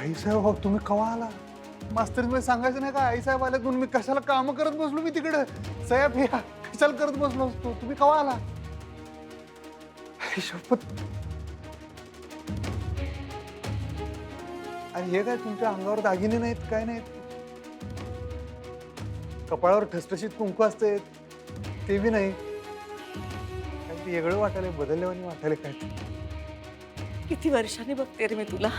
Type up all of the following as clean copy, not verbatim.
आई साहेब हो तुम्ही कवा आला? मास्तर मी सांगायचं नाही का आई साहेब आले म्हणून मी कशाला काम करत बसलो मी तिकडे साहेब हे कशाला करत बसलो असतो तुम्ही कवा आला? आई शपथ आणि हे काय तुमच्या अंगावर दागिने नाहीत काय नाहीत कपाळावर ठसठशीत कुंकू असते ते बी नाही काय ते वेगळं वाटायला बदलल्यावानी वाटायला काय किती वर्षांनी बघते रे मी तुला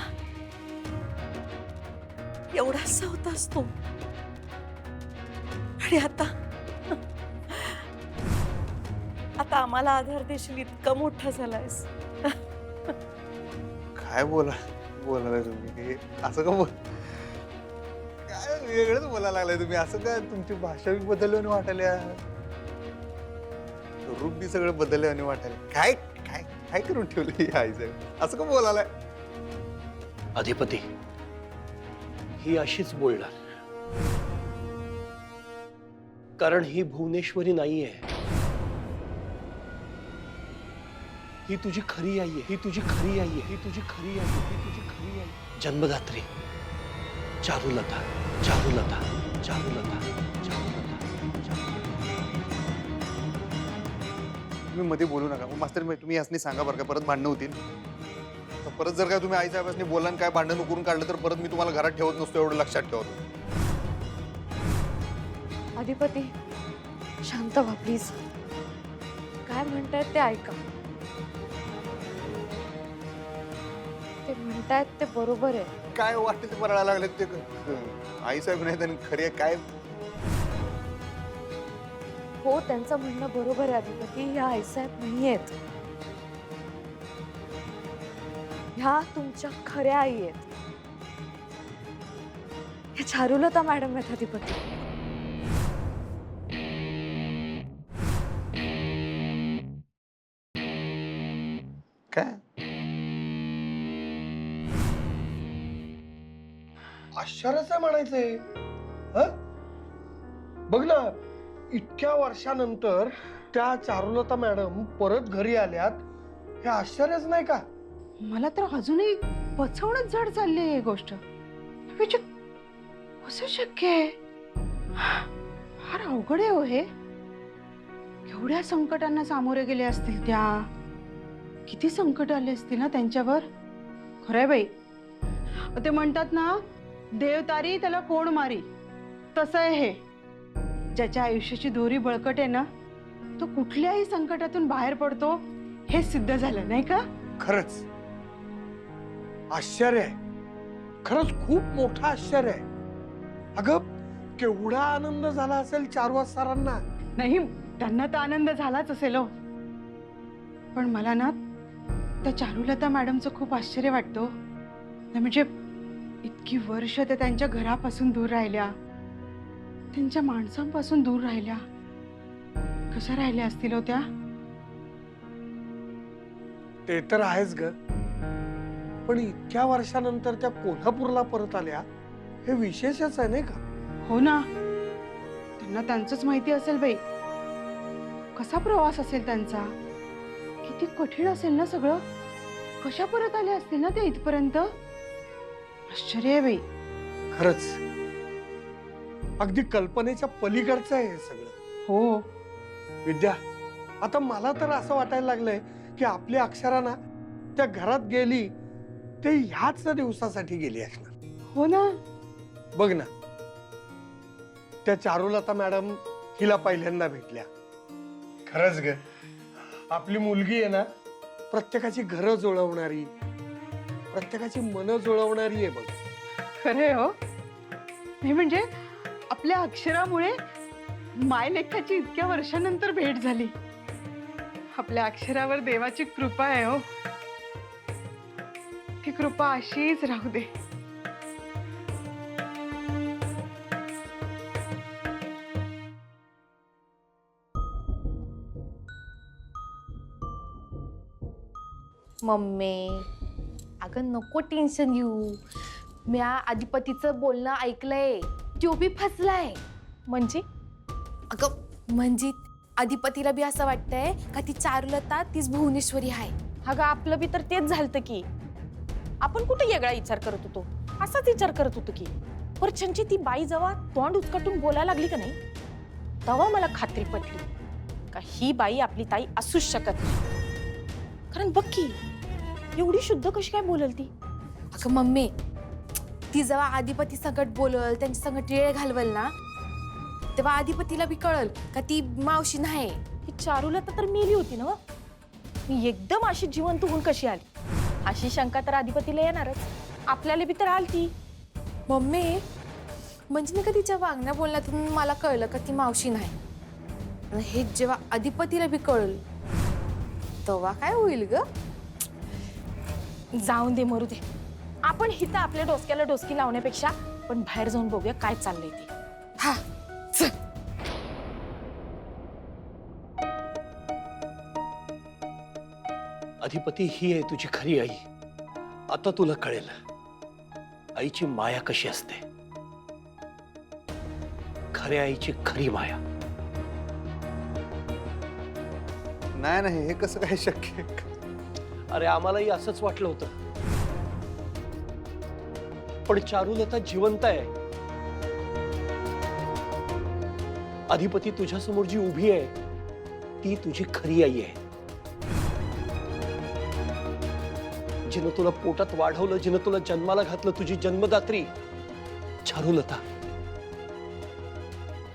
एवढासा होतास तू आणि आता आता आम्हाला आधार देशील इतका मोठा झालायस काय बोलायला तुम्ही हे असं का बोल काय वेगळंच बोलायला लागलाय तुम्ही असं काय तुमची भाषा बी बदलल्याने वाटायला रूप बी सगळं बदलल्याने वाटायला काय काय काय करून ठेवलं आई साहेब असं का बोलायलाय? अधिपती ही अशीच बोलणार कारण ही भुवनेश्वरी नाहीये ही तुझी खरी आई आहे ही तुझी खरी आई आहे ही तुझी खरी आई आहे ही तुझी खरी आई जन्मदात्री चारुलता चारुलता चारुलता चारुलता तुम्ही मध्ये बोलू नका मास्तर तुम्ही यासनी सांगा बरं का परत भांडणं होतील परत जर काय तुम्ही आई साहेबांनी बोला काय भांडण करून काढलं तर परत मी तुम्हाला घरात ठेवत नसतो एवढं लक्षात ठेवतो. अधिपती शांत व्हा प्लीज काय म्हणतायत ते ऐका ते म्हणतायत ते बरोबर आहे काय वाटतं ते बरळायला लागले ते आई साहेब नाही त्यांनी खरी आहे काय हो त्यांचं म्हणणं बरोबर आहे अधिपती ह्या आईसाहेब नाही आहेत ह्या तुमच्या खऱ्या आई आहेत ह्या चारुलता मॅडम आहेत अधिपती काय आश्चर्यच आहे म्हणायचंय बघ ना इतक्या वर्षानंतर त्या चारुलता मॅडम परत घरी आल्यात हे आश्चर्यच नाही का? मला तर अजूनही पचवणच जड चालली आहे ही गोष्ट कसं शक्य आहे फार अवघड आहे हो हे केवढ्या संकटांना सामोरे गेले असतील त्या किती संकट आले असतील ना त्यांच्यावर खरंय बाई ते म्हणतात ना देव तारी त्याला कोण मारी तसं आहे हे ज्याच्या आयुष्याची दोरी बळकट आहे ना तो कुठल्याही संकटातून बाहेर पडतो हे सिद्ध झालं नाही का? खरंच आश्चर्य आहे खरंच खूप मोठं आश्चर्य आहे अगं केवढा आनंद झाला असेल चारुलता सरांना नाही त्यांना तर आनंद झालाच असेल हो पण मला ना त्या चारुलता मॅडमचं खूप आश्चर्य वाटतं म्हणजे इतकी वर्ष त्या त्यांच्या घरापासून दूर राहिल्या त्यांच्या माणसांपासून दूर राहिल्या कशा राहिल्या असतील हो त्या ते तर आहेच ग पण इतक्या वर्षानंतर त्या कोल्हापूरला परत आल्या हे विशेषच आहे नाही का? हो ना त्यांना त्यांचंच माहिती असेल बाई कसा प्रवास असेल त्यांचा किती कठीण असेल ना सगळं कशा परत आल्या असतील ना त्या इथपर्यंत आश्चर्य आहे बाई खरंच अगदी कल्पनेच्या पलीकडचं आहे हे सगळं. हो विद्या आता मला तर असं वाटायला लागलंय की आपली अक्षरा ना त्या घरात गेली ते ह्याच दिवसासाठी गेली असणार. हो ना बघ ना त्या चारुलता मॅडम हिला पहिल्यांदा भेटल्या खरंच ग आपली मुलगी आहे ना प्रत्येकाची घरं जुळवणारी प्रत्येकाची मनं जुळवणारी आहे बघ. खरंय हो नाही म्हणजे आपल्या अक्षरामुळे मायलेखाची इतक्या वर्षानंतर भेट झाली आपल्या अक्षरावर देवाची कृपा आहे हो ती कृपा अशीच राहू दे. मम्मी अगं नको टेन्शन घेऊ म्या अधिपतीचं बोलणं ऐकलंय तो बी फसलाय म्हणजे अगं म्हणजे अधिपतीला बी असं वाटतंय का ती चारुलता तीच भुवनेश्वरी आहे अगं आपलं बी तर तेच झालतं की आपण कुठे वेगळा विचार करत होतो असाच विचार करत होतो की परछनची ती बाई जेव्हा तोंड उचकटून बोलायला लागली का नाही तेव्हा मला खात्री पटली का ही बाई आपली ताई असूच शकत नाही. कारण बघ की एवढी शुद्ध कशी काय बोलल ती. अगं मम्मी, ती जेव्हा आदिपती संकट बोलल, त्यांच्या संकट वेळ घालवल ना, तेव्हा आदिपतीला बी कळल का ती मावशी नाही. ही चारुलता तर मेली होती ना, मी एकदम अशी जिवंत होऊन कशी आली अशी शंका तर अधिपतीला येणारच. आपल्याला बी तर आलती. मम्मी, म्हणजे नाही का तिच्या वागण्या बोलण्यातून मला कळलं का ती मावशी नाही. आणि हे जेव्हा अधिपतीला बी कळल तेव्हा काय होईल ग? जाऊन दे, मरू दे. आपण हिथं आपल्या डोसक्याला डोसकी लावण्यापेक्षा पण बाहेर जाऊन बघूया काय चाललंय ते. हा चल. अधिपती, ही आहे तुझी खरी आई. आता तुला कळेल आईची माया कशी असते. खऱ्या आईची खरी माया. नाही नाही, हे कसं काय शक्य? अरे आम्हालाही असंच वाटलं होतं, पण चारुलता जिवंत आहे. अधिपती, तुझ्यासमोर जी उभी आहे ती तुझी खरी आई आहे. जिनं तुला पोटात वाढवलं, जिनं तुला जन्माला घातलं, तुझी जन्मदात्री चारुलता.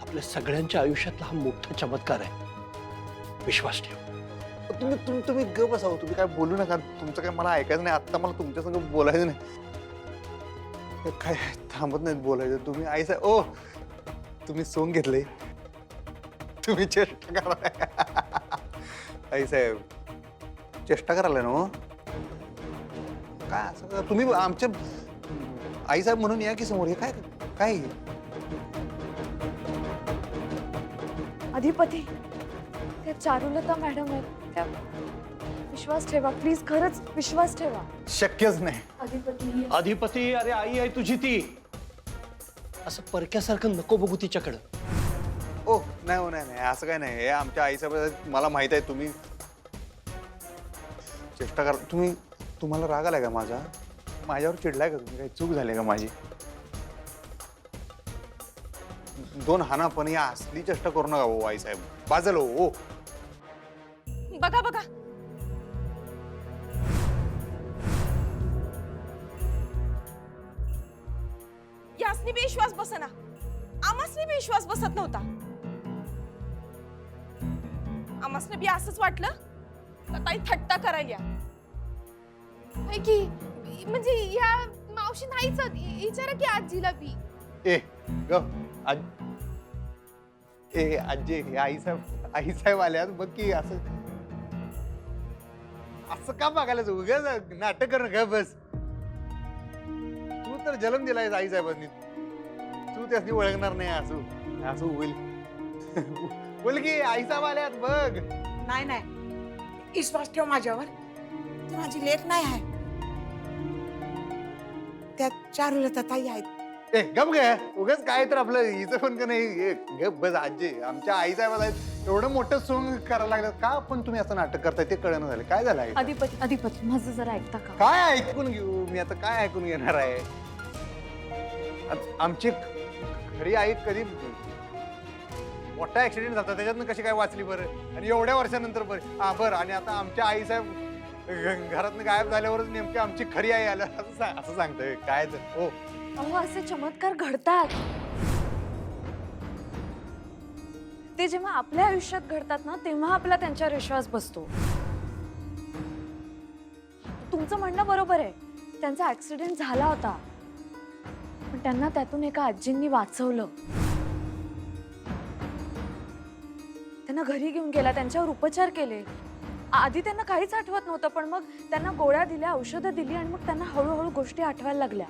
आपल्या सगळ्यांच्या आयुष्यातला हा मोठा चमत्कार आहे. विश्वास ठेव. तुम्ही ग बसावं, तुम्ही काय बोलू नका. तुमचं काय मला ऐकायचं नाही. आता मला तुमच्या संग बोलायचं नाही. हे काय थांबत नाहीत बोलायचं. तुम्ही आई साहेब, ओ तुम्ही सोंग घेतले, तुम्ही चेष्टा करा. आई साहेब चेष्टा करायला ना हो? काय असं तुम्ही आमच्या आई साहेब म्हणून या की समोर. हे काय काय हे? अधिपती, त्या चारुलता मॅडम आहेत. त्या विश्वास ठेवा प्लीज, खरंच विश्वास ठेवा. शक्यच नाही. अधिपती, अधिपती, अरे आई आहे तुझी ती. असं परक्यासारखं नको बघू तिच्याकडं. ओ नाही हो, नाही नाही, असं काय नाही. हे आमच्या आईसाहेब, मला माहित आहे तुम्ही चेष्टा करा. तुम्हाला राग आलाय का माझा? माझ्यावर चिडलाय का तुम्ही? काही चूक झाली का माझी? दोन हाना, पण या असली चेष्टा करू नका हो आई साहेब. बाजल हो. बघा बघा, यासनी बी विश्वास बसना, आमासनी बी विश्वास बसत नव्हता. आमासने बी असंच वाटलं का ताई थट्टा करायला. होय की, म्हणजे या मावशी नाहीच. विचारा की आजीला बी. ए ग आज ए आजी, आई साहेब आल्यात बघ की. असं असं का बघायला उगाच नाटक करणं का? बस तू तर जन्म दिलाय आई साहेबांनी, तू त्यासनी ओळखणार नाही. असं असं होईल. बोल की आई साहेब आल्यात बघ. नाही नाही, विश्वास ठेव माझ्यावर. ती माझी लेक नाही आहे. त्या चारुलता ताई आहेत. ए गप ग, उगाच काय तर आपलं हिचं पण का नाही. गप बस आजी, आमच्या आई साहेब आहेत. एवढं मोठं सोंग करायला लागलं का? पण तुम्ही असं नाटक करताय ते कळणं झालं. काय झालं? अधिपती, अधिपती माझं जरा ऐकता का? काय ऐकून घेऊ मी आता? काय ऐकून घेणार आहे? आमची खरी आई कधी मोठा ऍक्सिडेंट झाला, त्याच्यातनं कशी काय वाचली बरं? आणि एवढ्या वर्षानंतर बरं. हा बरं, आणि आता आमच्या आई साहेब घरातनं गायब झाल्यावरच नेमकी आमची खरी आई आल्या असं सांगतोय काय? तर हो, अहो असे चमत्कार घडतात. ते जेव्हा आपल्या आयुष्यात घडतात ना, तेव्हा आपला त्यांच्यावर विश्वास बसतो. तुमचं म्हणणं बरोबर आहे. त्यांचा ऍक्सिडेंट झाला होता, पण त्यांना त्यातून एका आजींनी वाचवलं. त्यांना घरी घेऊन गेला, त्यांच्यावर उपचार केले. आधी त्यांना काहीच आठवत नव्हतं, पण मग त्यांना गोळ्या दिल्या, औषधं दिली, आणि मग त्यांना हळूहळू गोष्टी आठवायला लागल्या.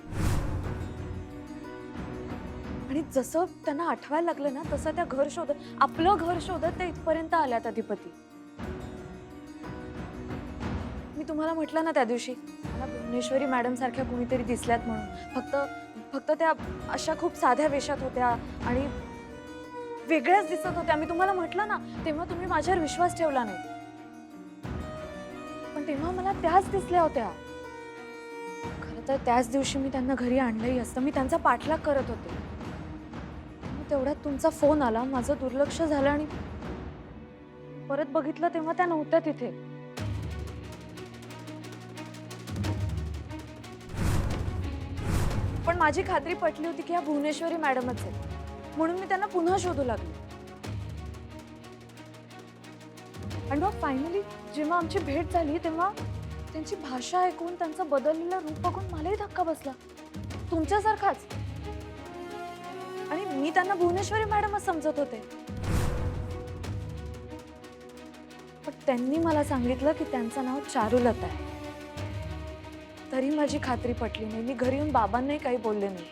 आणि जसं त्यांना आठवायला लागलं ना, तसं त्या आपलं घर शोधत ते इथपर्यंत आल्यात. अधिपती, मी तुम्हाला म्हटलं ना त्या दिवशी, मला भुवनेश्वरी मॅडम सारख्या कुणीतरी दिसल्यात म्हणून. फक्त त्या अशा खूप साध्या वेशात होत्या आणि वेगळ्याच दिसत होत्या. मी तुम्हाला म्हटलं ना, तेव्हा तुम्ही माझ्यावर विश्वास ठेवला नाही, पण तेव्हा मला त्याच दिसल्या होत्या. खरं तर त्याच दिवशी मी त्यांना घरी आणलंही असतं. मी त्यांचा पाठलाग करत होते. मग तेवढ्यात तुमचा फोन आला. माझं दुर्लक्ष झालं आणि परत बघितलं तेव्हा त्या नव्हत्या तिथे. पण माझी खात्री पटली होती की ह्या भुवनेश्वरी मॅडमच आहेत, म्हणून मी त्यांना पुन्हा शोधू लागले. आणि मग फायनली जेव्हा आमची भेट झाली तेव्हा त्यांची भाषा ऐकून, त्यांचं बदललेलं रूप बघून मलाही धक्का बसला, तुमच्यासारखाच. आणि मी त्यांना भुवनेश्वरी मॅडमच समजत होते. पण त्यांनी मला सांगितलं की त्यांचं नाव चारुलता आहे. तरी माझी खात्री पटली नाही. मी घरी येऊन बाबांनाही काही बोलले नाही.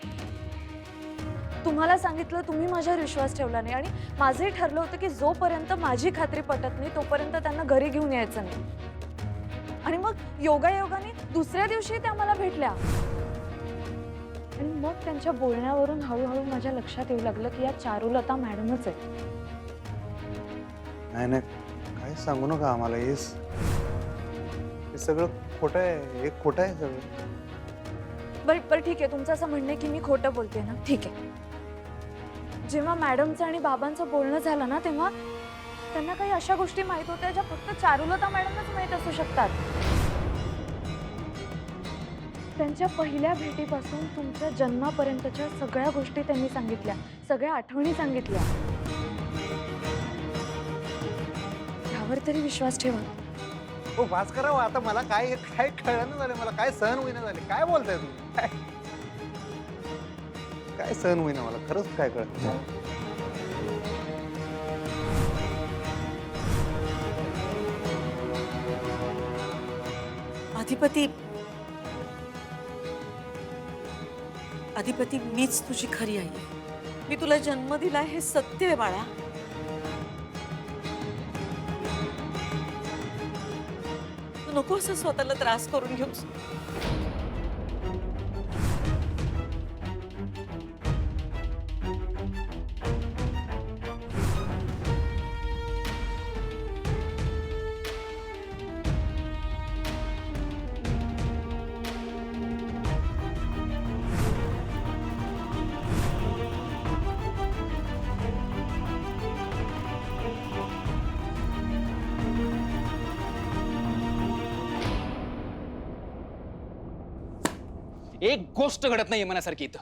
तुम्हाला सांगितलं, तुम्ही माझ्यावर विश्वास ठेवला नाही. आणि माझंही ठरलं होतं की जोपर्यंत माझी खात्री पटत नाही तोपर्यंत त्यांना घरी घेऊन यायचं नाही. आणि मग योगायोगाने दुसऱ्या दिवशी त्या मला भेटल्या. आणि मग त्यांच्या बोलण्यावरून हळूहळू माझ्या लक्षात येऊ लागलं की या चारुलता मॅडमच आहेत. नाही नाही, काही सांगू नका आम्हाला. हे सगळं खोटं आहे. हे खोटं आहे सगळं. बरं ठीक आहे, तुमचं असं म्हणणं आहे की मी खोटं बोलते ना. ठीक आहे. जेव्हा मॅडमचं आणि बाबांचं बोलणं झालं ना तेव्हा त्यांना काही अशा गोष्टी माहित होत्या ज्या फक्त चारुलता मॅडमच माहित असू शकतात. त्यांच्या पहिल्या भेटीपासून तुमच्या जन्मापर्यंतच्या सगळ्या गोष्टी त्यांनी सांगितल्या, सगळ्या आठवणी सांगितल्या. यावर तरी विश्वास ठेवा. हो वाच करावं आता. मला काय काय कळलं झालं, मला काय सहन होईना झाले. काय बोलताय तुम्ही? काय सहन होईना मला, खरंच काय कळत नाही. अधिपती मीच तुझी खरी आई आहे. मी तुला जन्म दिलाय हे सत्य आहे बाळा. तू नको असं स्वतःला त्रास करून घेऊस. एक गोष्ट घडत नाहीये मनासारखी इथं.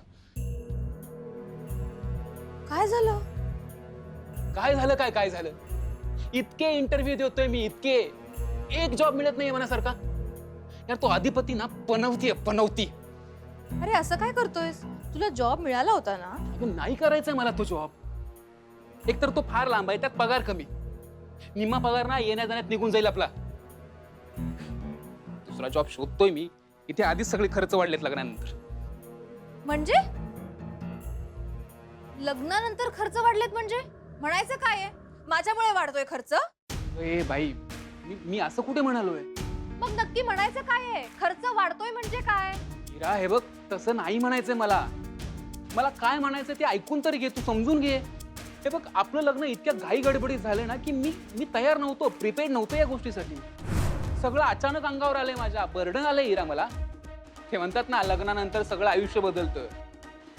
काय झालं? काय झालं काय झालं? इतके इंटरव्ह्यू देतोय मी, इतके, एक जॉब मिळत नाहीये मनासारखा. यार तो अधिपती ना पनवती. अरे असं काय करतोयस? तुला जॉब मिळाला होता ना? अगं नाही करायचंय मला तो जॉब. एक तर तो फार लांब आहे, त्यात पगार कमी. निम्मा पगार ना येण्या जाण्यात निघून जाईल आपला. दुसरा जॉब शोधतोय मी. इथे आधीच सगळे खर्च वाढलेत लग्नानंतर. म्हणजे लग्नानंतर खर्च वाढलेत म्हणजे म्हणायचं काय आहे? माझ्यामुळे वाढतोय खर्च? ए बाई, मी असं कुठे म्हणालोय? मग नक्की म्हणायचं काय आहे? खर्च वाढतोय म्हणजे काय? हिरा, हे बघ, तसं नाही म्हणायचंय मला. मला काय म्हणायचं ते ऐकून तरी घे, तू समजून घे. हे बघ, आपलं लग्न इतक्या घाई गडबडीत झालं ना की मी तयार नव्हतो, प्रिपेअर्ड नव्हतो या गोष्टीसाठी. सगळं अचानक अंगावर आलंय माझ्या, बर्डन आलंय हिरा मला. ते म्हणतात ना, लग्नानंतर सगळं आयुष्य बदलतं.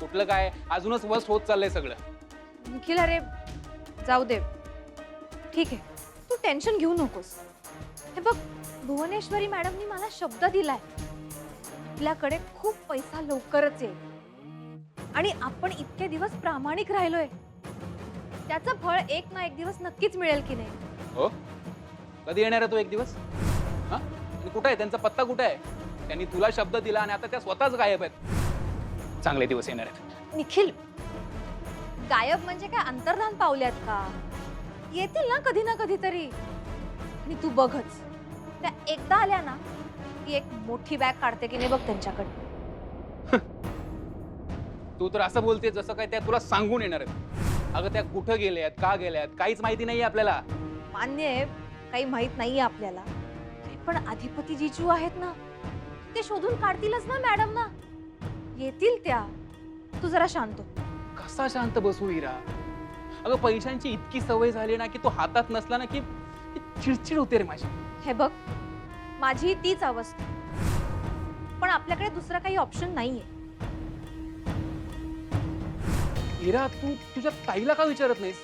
कुठलं काय, अजूनच वर्स्ट होत चाललंय सगळं. निखिल, अरे जाऊ दे, ठीक आहे, तू टेन्शन घेऊ नकोस. हे बघ, भुवनेश्वरी मॅडमनी मला शब्द दिलाय, आपल्याकडे खूप पैसा लवकरच येईल आणि आपण इतके दिवस प्रामाणिक राहिलोय, त्याचं फळ एक ना एक दिवस नक्कीच मिळेल की नाही? हो, कधी येणार आहे तो एक दिवस? हा, कुठे आहे त्यांचा पत्ता? कुठे आहे? त्यांनी तुला शब्द दिला आणि आता त्या स्वतःच गायब आहेत. चांगले दिवस येणार आहेत. निखिल, गायब म्हणजे काय अंतर्धान पावल्यात का? येतील ना कधी ना कधीतरी. आणि तू बघच, त्या एकदा आल्या ना की एक मोठी बॅग काढते की नाही बघ त्यांच्याकडे. तू तर असं बोलते जसं काय त्या तुला सांगून येणार आहेत. अगं, त्या कुठं गेल्यात, का गेल्यात, काहीच माहिती नाहीये आपल्याला. मान्य आहे, काही माहित नाहीये आपल्याला, पण अधिपती जिजू आहेत ना, ते शोधून काढतीलच ना मॅडम ना. येतील त्या, तू जरा शांत हो. कसा शांत बसू हिरा? अगं, पैशांची इतकी सवय झाली ना की तो हातात नसला ना की चिडचिड होते रे माझी. हे बघ, माझी तीच अवस्था. पण आपल्याकडे दुसरा काही ऑप्शन नाहीये. हिरा, तू तुझ्या ताईला का विचारत नाहीस?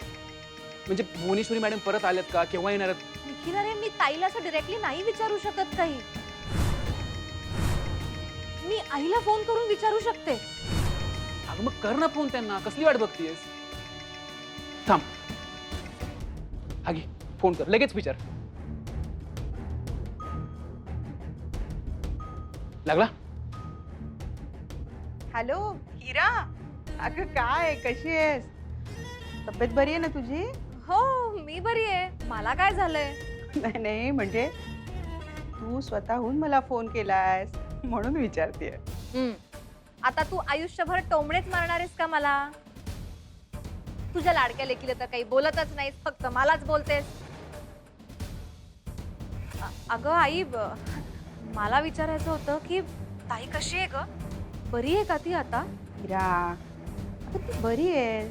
म्हणजे भुवनेश्वरी मॅडम परत आल्यात का, केव्हा येणार आहेत? निखिल, अरे मी ताईला असं डिरेक्टली नाही विचारू शकत काही. मी आईला फोन करून विचारू शकते. अगं मग कर ना फोन त्यांना, कसली वाट बघतीयस? थांब, हा घे फोन कर, लगेच विचार. लागला? हॅलो हिरा, अगं काय, कशी आहेस? तब्येत बरी आहे ना तुझी? हो, मी बरी आहे. मला काय झालंय? नाही नाही, म्हणजे तू स्वतःहून मला फोन केलायस म्हणून विचारतेय. आता तू आयुष्यभर टोमणेच मारणार आहेस का मला? तुझ्या लाडक्या लेकीला तर काही बोलतच नाहीस, फक्त मलाच बोलतेस. अगं आई, मला विचारायचं होतं की ताई कशी आहे ग? बरी आहे का ती आता? हिरा, अगं ती बरी आहे.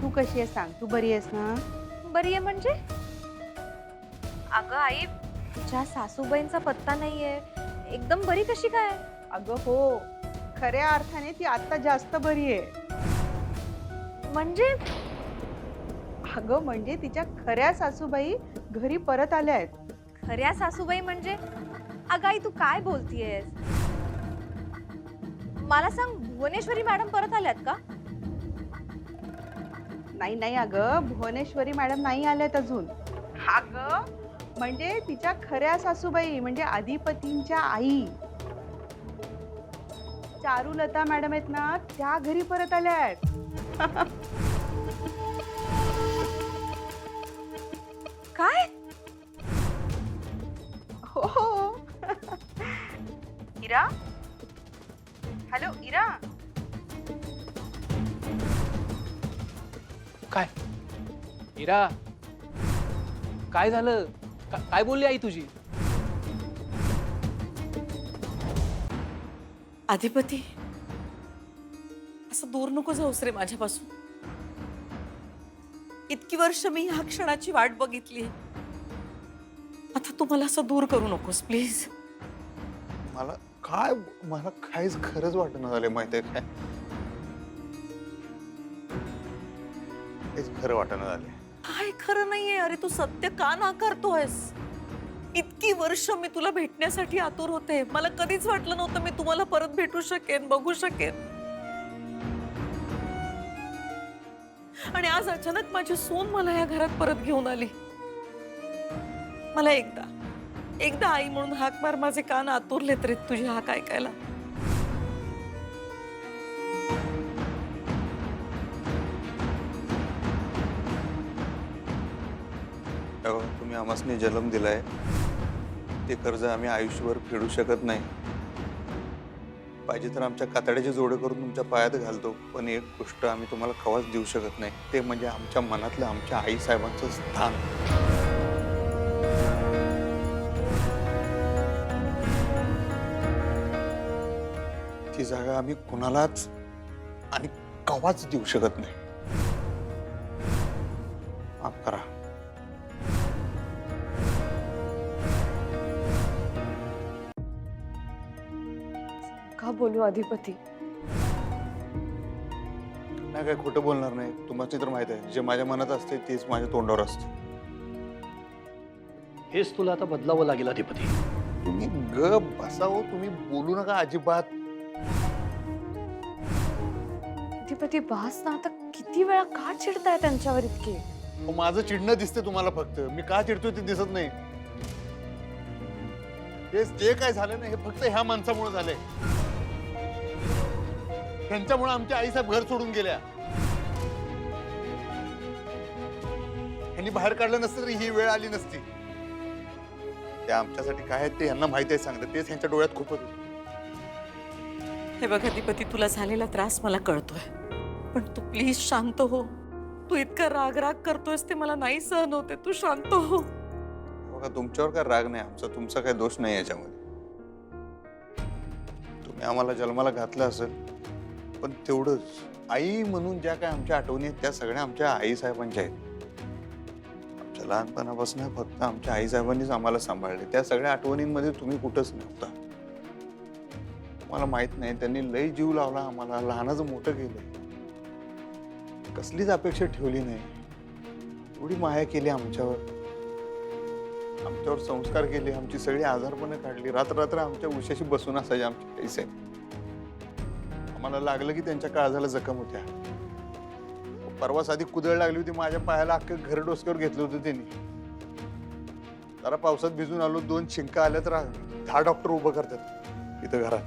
तू कशी आहेस सांग, तू बरी आहेस ना? बरी आहे म्हणजे? अगं आई, तुझ्या सासूबाईंचा पत्ता नाहीये. एकदम बरी कशी काय? अगं हो, खऱ्या अर्थाने ती आता जास्त बरी आहे. म्हणजे? अगं म्हणजे तिच्या खऱ्या सासूबाई घरी परत आल्या आहेत. खऱ्या सासूबाई म्हणजे? अगं आई, तू काय बोलतीयेस? मला सांग, भुवनेश्वरी मॅडम परत आल्यात का? नाही नाही अगं, भुवनेश्वरी मॅडम नाही आल्यात अजून. अगं म्हणजे तिच्या खऱ्या सासूबाई म्हणजे अधिपतींच्या आई चारुलता मॅडम आहेत ना, त्या घरी परत आल्या आहेत. काय? हो. इरा, हॅलो इरा. काय हिरा, काय झालं? काय बोलली आई तुझी? अधिपती, असं दूर नको जाऊस रे माझ्यापासून. इतकी वर्ष मी ह्या क्षणाची वाट बघितली. आता तू मला असं दूर करू नकोस प्लीज. मला काहीच खरंच वाटणं झालंय, माहितीये काय? काहीच खरं वाटणं झालंय. काय खरं नाहीये? अरे तू सत्य का नाकारतोयस? इतकी वर्ष मी तुला भेटण्यासाठी आतुर होते. मला कधीच वाटलं नव्हतं मी तुम्हाला परत भेटू शकेन, बघू शकेन. आणि आज अचानक माझी सून मला या घरात परत घेऊन आली. मला एकदा आई म्हणून हाक मार. माझे कान आतुरलेत रे तुझी हाक ऐकायला. तुम्ही आम्हासनी जन्म दिलाय, ते कर्ज आम्ही आयुष्यभर फेडू शकत नाही. पाहिजे तर आमच्या कातड्याचे जोडे करून तुमच्या पायात घालतो, पण एक गोष्ट आम्ही तुम्हाला कवाच देऊ शकत नाही, ते म्हणजे आमच्या मनातलं आमच्या आई साहेबांचं स्थान. ती जागा आम्ही कुणालाच आणि कवाच देऊ शकत नाही. माफ करा. का बोलू अधिपती? नाही, काय खोटं बोलणार नाही. तुम्हाला तर माहित आहे, जे माझ्या मनात असते तेच माझ्या तोंडावर असते. हेच तुला आता बदलावं लागेल अधिपती. तुम्ही गप बसावं, तुम्ही बोलू नका अजिबात. अधिपती बास ना, आता किती वेळा का चिडताय त्यांच्यावर इतके? माझं चिडणं दिसते तुम्हाला, फक्त मी का चिडतोय ते दिसत नाही. जे काय झालं ना, हे फक्त ह्या माणसामुळे झालंय. त्यांच्यामुळे आमच्या आईसाहेब घर सोडून गेल्या. यांनी बाहेर काढलं नसतं तरी ही वेळ आली नसती. ते आमच्यासाठी काय आहे ते यांना माहिती आहे, सांगतात. तेच यांच्या डोळ्यात खूप होतं. हे बघ अधिपती, तुला झालेला त्रास मला कळतोय, पण तू प्लीज शांत हो. तू इतका राग करतोयस ते मला नाही सहन होते. तू शांत हो. बघा, तुमच्यावर काय राग नाही आमचा, तुमचा काय दोष नाही याच्यामध्ये. तुम्ही आम्हाला जन्माला घातलं असेल, पण तेवढंच आई म्हणून ज्या काय आमच्या आठवणी आहेत त्या सगळ्या आमच्या आई साहेबांच्या आहेत. आमच्या लहानपणापासून फक्त आमच्या आई साहेबांनीच आम्हाला सांभाळले. त्या सगळ्या आठवणींमध्ये तुम्ही कुठंच नव्हता. मला माहित नाही, त्यांनी लय जीव लावला आम्हाला, लहानाचं मोठं केलंय. कसलीच अपेक्षा ठेवली नाही. एवढी माया केली आमच्यावर संस्कार केले, आमची सगळी आजारपणं काढली. रात्र रात्र आमच्या उशाशी बसून असायचे आमचे पैसे. आम्हाला लागलं की त्यांच्या काळजाला जखम होत्या. परवा साधी कुदळ लागली होती माझ्या पायाला, अख्खं घर डोसक्यावर घेतलं होतं त्यांनी. जरा पावसात भिजून आलो, 2 शिंका आल्या तर 10 डॉक्टर उभं करतात इथं घरात.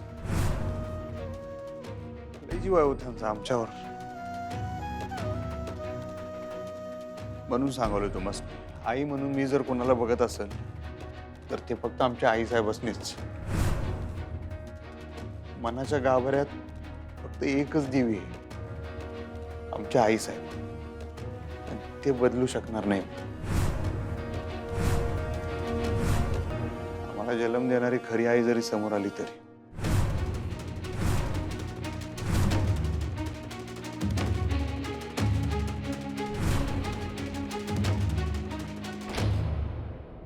लय जीव आहे त्यांचा आमच्यावर. म्हणून सांगवलं तुम्हाला, आई म्हणून मी जर कोणाला बघत असेल तर ते फक्त आमच्या आईसाहेबांनीच. मनाच्या गाभाऱ्यात फक्त एकच दिवी आहे, आमच्या आईसाहेब. आणि ते बदलू शकणार नाही. आम्हाला जन्म देणारी खरी आई जरी समोर आली तरी